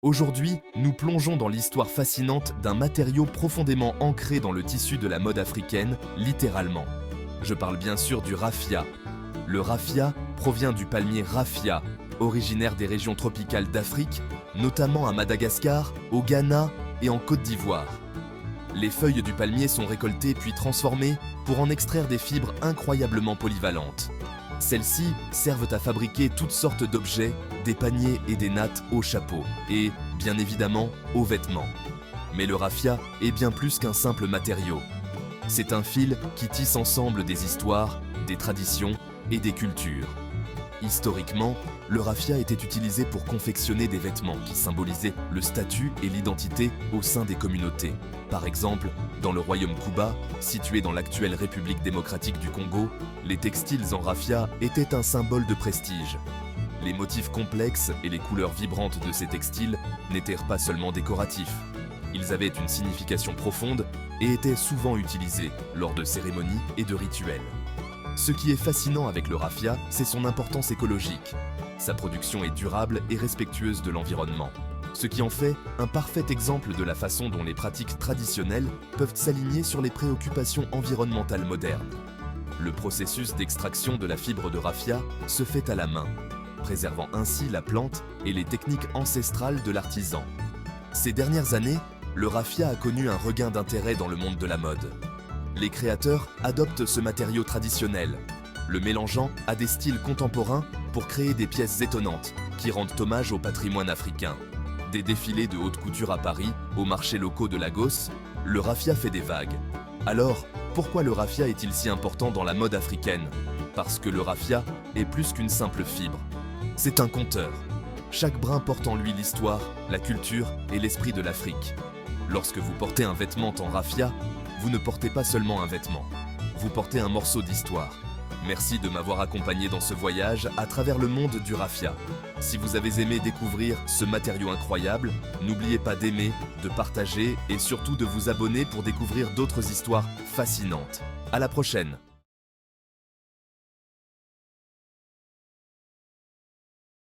Aujourd'hui, nous plongeons dans l'histoire fascinante d'un matériau profondément ancré dans le tissu de la mode africaine, littéralement. Je parle bien sûr du raffia. Le raffia provient du palmier raffia, originaire des régions tropicales d'Afrique, notamment à Madagascar, au Ghana et en Côte d'Ivoire. Les feuilles du palmier sont récoltées puis transformées pour en extraire des fibres incroyablement polyvalentes. Celles-ci servent à fabriquer toutes sortes d'objets, des paniers et des nattes aux chapeaux, et, bien évidemment, aux vêtements. Mais le raffia est bien plus qu'un simple matériau. C'est un fil qui tisse ensemble des histoires, des traditions et des cultures. Historiquement, le raffia était utilisé pour confectionner des vêtements qui symbolisaient le statut et l'identité au sein des communautés. Par exemple, dans le royaume Kuba, situé dans l'actuelle République démocratique du Congo, les textiles en raffia étaient un symbole de prestige. Les motifs complexes et les couleurs vibrantes de ces textiles n'étaient pas seulement décoratifs. Ils avaient une signification profonde et étaient souvent utilisés lors de cérémonies et de rituels. Ce qui est fascinant avec le raffia, c'est son importance écologique. Sa production est durable et respectueuse de l'environnement, ce qui en fait un parfait exemple de la façon dont les pratiques traditionnelles peuvent s'aligner sur les préoccupations environnementales modernes. Le processus d'extraction de la fibre de raffia se fait à la main, préservant ainsi la plante et les techniques ancestrales de l'artisan. Ces dernières années, le raffia a connu un regain d'intérêt dans le monde de la mode. Les créateurs adoptent ce matériau traditionnel, le mélangeant à des styles contemporains pour créer des pièces étonnantes qui rendent hommage au patrimoine africain. Des défilés de haute couture à Paris, aux marchés locaux de Lagos, le raffia fait des vagues. Alors, pourquoi le raffia est-il si important dans la mode africaine? Parce que le raffia est plus qu'une simple fibre. C'est un conteur. Chaque brin porte en lui l'histoire, la culture et l'esprit de l'Afrique. Lorsque vous portez un vêtement en raffia, vous ne portez pas seulement un vêtement, vous portez un morceau d'histoire. Merci de m'avoir accompagné dans ce voyage à travers le monde du raffia. Si vous avez aimé découvrir ce matériau incroyable, n'oubliez pas d'aimer, de partager et surtout de vous abonner pour découvrir d'autres histoires fascinantes. À la prochaine!